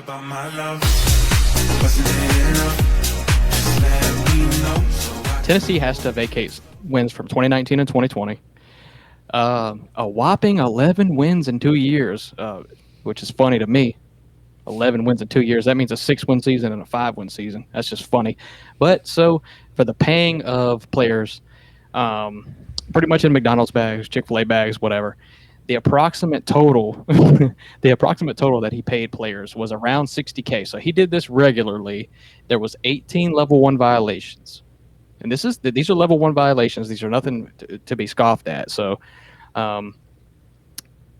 about my love. Wasn't it enough? Just let me know. Tennessee has to vacate wins from 2019 and 2020. A whopping 11 wins in 2 years, which is funny to me. 11 wins in 2 years. That means a 6-win season and a 5-win season. That's just funny. But so for the paying of players, pretty much in McDonald's bags, Chick-fil-A bags, whatever, the approximate total, the approximate total that he paid players was around 60K. So he did this regularly. There was 18 level 1 violations. And these are level 1 violations. These are nothing to be scoffed at. So, but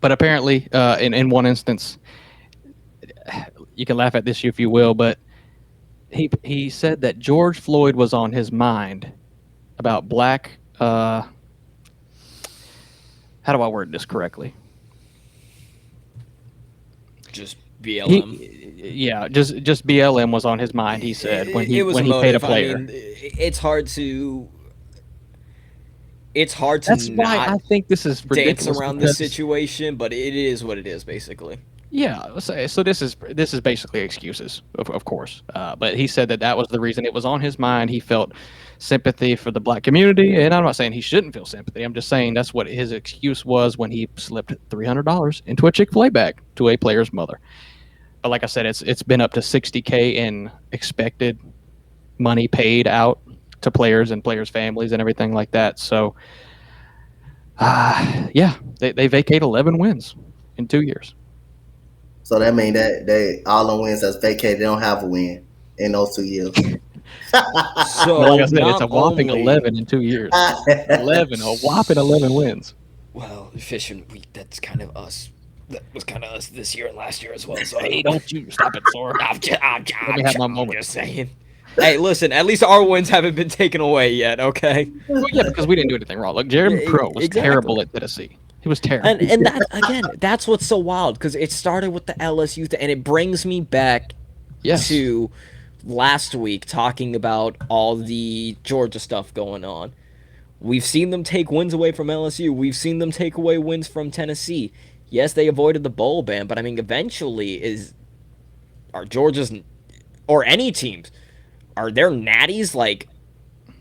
apparently, in one instance, you can laugh at this if you will, but he said that George Floyd was on his mind about black. How do I word this correctly? Just BLM. Just BLM was on his mind. He said when he paid a player. I mean, it's hard to. That's why I think this is ridiculous. Dance around this situation, but it is what it is, basically. Yeah, so this is basically excuses, of course. But he said that was the reason. It was on his mind. He felt sympathy for the black community, and I'm not saying he shouldn't feel sympathy. I'm just saying that's what his excuse was when he slipped $300 into a Chick-fil-A bag to a player's mother. But like I said, it's been up to 60K in expected money paid out to players and players' families and everything like that. So, they vacate 11 wins in 2 years. So that means that they all the wins that's vacated, they don't have a win in those 2 years. So like I said, it's a whopping 11 in 2 years. 11, a whopping 11 wins. Well, efficient week. That's kind of us. That was kind of us this year and last year as well. So Hey, don't you stop it, Sora. I'm Let me have my moment. just saying. Hey, listen. At least our wins haven't been taken away yet. Okay. Well, yeah, because we didn't do anything wrong. Look, Jeremy Pruitt was terrible at Tennessee. He was terrible. And that again, that's what's so wild because it started with the LSU and it brings me back to last week talking about all the Georgia stuff going on. We've seen them take wins away from LSU. We've seen them take away wins from Tennessee. Yes, they avoided the bowl ban, but I mean, eventually, are Georgia's or any teams, are their natties like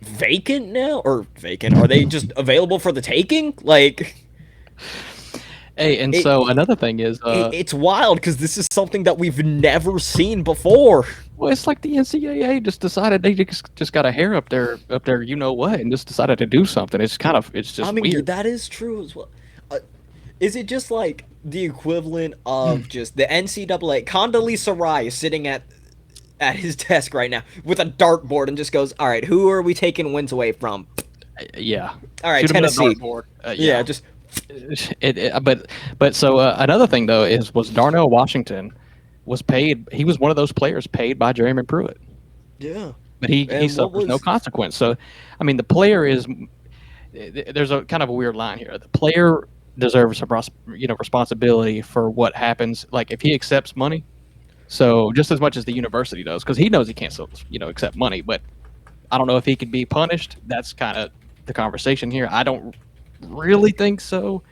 vacant now or vacant? Are they just available for the taking? Like, hey, and so another thing is, it's wild because this is something that we've never seen before. Well, it's like the NCAA just decided they just got a hair up there, you know what, and just decided to do something. It's just I mean, weird. that is true as well. Is it just like the equivalent of just the NCAA? Condoleezza Rice sitting at his desk right now with a dartboard and just goes, "All right, who are we taking wins away from?" Yeah. All right, Shoot him with a Tennessee. dartboard. Yeah, just But so another thing though was Darnell Washington was paid. He was one of those players paid by Jeremy Pruitt. yeah. But he suffers no consequence. So, I mean, the player is. There's a kind of a weird line here. The player deserves some, responsibility for what happens. Like if he accepts money, so just as much as the university does, because he knows he can't still, accept money. But I don't know if he could be punished. That's kind of the conversation here. I don't really think so.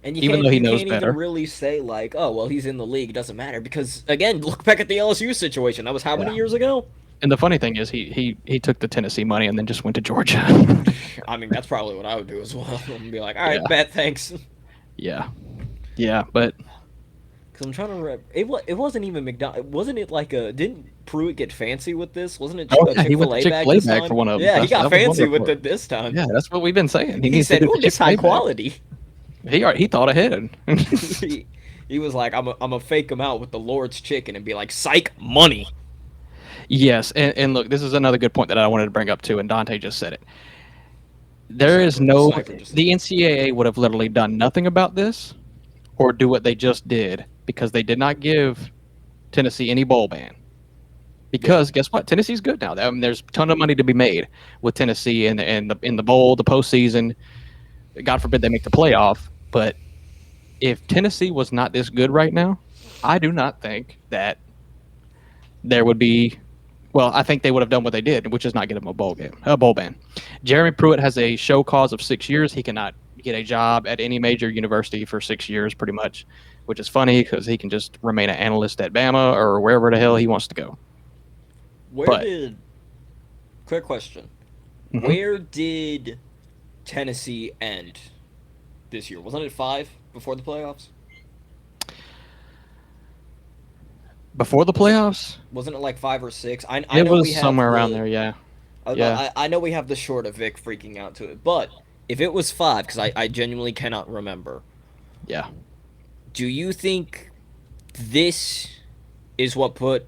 And you even can't, though he you knows can't better. even really say like, oh well, he's in the league, it doesn't matter because again, look back at the LSU situation. That was how many years ago? And the funny thing is, he took the Tennessee money and then just went to Georgia. I mean, that's probably what I would do as well. And be like, all right, Yeah. bet, thanks. Yeah, but Because I'm trying to remember. It wasn't even McDonald's. Wasn't it like a? Didn't Pruitt get fancy with this? Wasn't it a he went Chick-fil-A to bag Chick-fil-A this bag time? for one of them. Yeah, he got That was fancy with wonderful. it this time. Yeah, that's what we've been saying. He needs to said, do "Oh, the this high Chick-fil-A bag." quality." He thought ahead. He was like, "I'm a fake him out with the Lord's chicken and be like, psych, money." Yes, and look, this is another good point that I wanted to bring up too, and Dante just said it. There is no the NCAA would have literally done nothing about this, or do what they just did because they did not give Tennessee any bowl ban. Because guess what, Tennessee's good now. I mean, there's a ton of money to be made with Tennessee in the bowl, the postseason. God forbid they make the playoff, but if Tennessee was not this good right now, I do not think that there would be. Well, I think they would have done what they did, which is not get him a bowl ban. Jeremy Pruitt has a show cause of 6 years. He cannot get a job at any major university for 6 years, pretty much. which is funny because he can just remain an analyst at Bama or wherever the hell he wants to go. Quick question. Mhm. Where did Tennessee end this year? Wasn't it 5 before the playoffs? Before the playoffs, Wasn't it like 5 or 6? I it know was we have somewhere around there. Yeah, yeah. I know we have the short of Vic freaking out to it, but if it was 5, because I genuinely cannot remember, Yeah. do you think this is what put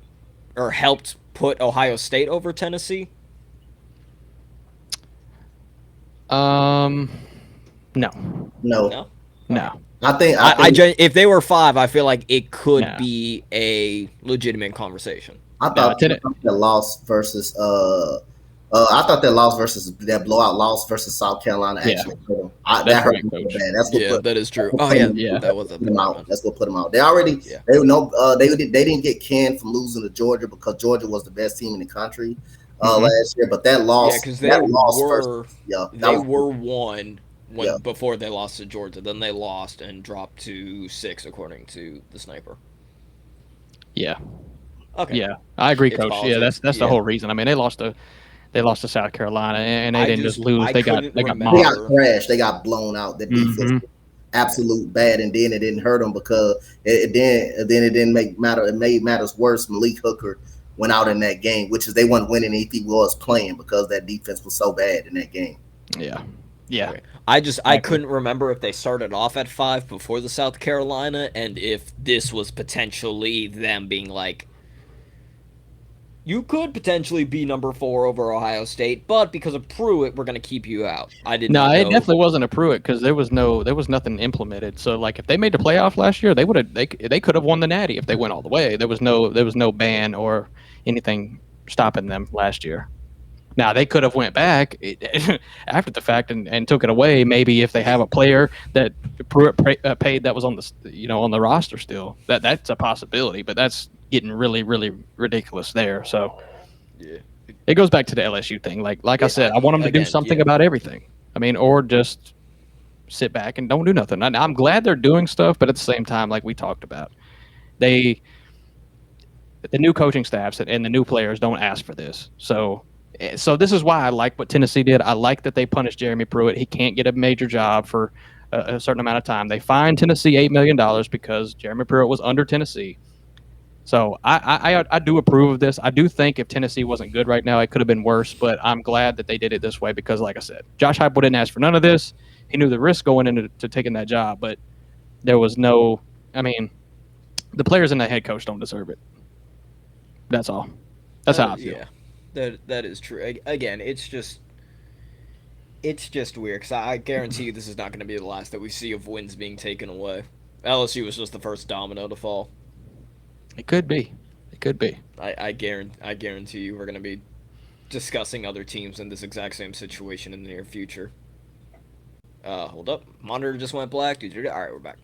or helped put Ohio State over Tennessee? No. No, No. No. I think If they were 5, I feel like it could No. be a legitimate conversation. I No, thought that loss versus I thought that loss versus that blowout loss versus South Carolina Yeah. actually hurt them. That's That hurt right, them so Coach. bad. That's what Yeah, put, that is true. that's what Oh put yeah, them- Yeah. that was a put them out. man. That's what put them out. They already Yeah. they didn't get canned from losing to Georgia because Georgia was the best team in the country last year. But that loss, Yeah, because that loss they was were 1 yeah. before they lost to Georgia. Then they lost and dropped to 6, according to the sniper. Yeah. Okay. Yeah. I agree, It's Coach. politics. Yeah, that's Yeah. the whole reason. I mean, they lost to South Carolina, and they didn't just lose. I They got couldn't they got They remember. mobbed. got crashed. They got blown out. The defense Mhm. was absolute bad, and then it didn't hurt them because it didn't make matter. It made matters worse. Malik Hooker went out in that game, which is they weren't winning if he was playing because that defense was so bad in that game. Yeah. Yeah. Okay. I couldn't remember if they started off at 5 before the South Carolina, and if this was potentially them being like, you could potentially be number 4 over Ohio State, but because of Pruitt, we're gonna keep you out. I did No, not it know. definitely wasn't a Pruitt because there was nothing implemented. So like if they made the playoff last year, they could have won the Natty if they went all the way. There was no ban or anything stopping them last year. Now they could have went back after the fact and took it away. Maybe if they have a player that Pruitt paid that was on on the roster still, that's a possibility. But that's getting really really ridiculous there. So Yeah. it goes back to the LSU thing. Like I said, I want them to do Again, something yeah. about everything. I mean, or just sit back and don't do nothing. I'm glad they're doing stuff, but at the same time, like we talked about, the new coaching staffs and the new players don't ask for this. So this is why I like what Tennessee did. I like that they punished Jeremy Pruitt. He can't get a major job for a certain amount of time. They fined Tennessee $8 million because Jeremy Pruitt was under Tennessee. So I do approve of this. I do think if Tennessee wasn't good right now, it could have been worse. But I'm glad that they did it this way because, like I said, Josh Heupel didn't ask for none of this. He knew the risk going into taking that job, but there was no. I mean, the players and the head coach don't deserve it. That's all. That's how I feel. Yeah, that is true. Again, it's just weird because I guarantee you this is not going to be the last that we see of wins being taken away. LSU was just the first domino to fall. It could be. It could be. I guarantee you we're going to be discussing other teams in this exact same situation in the near future. Hold up. Monitor just went black. All right, we're back.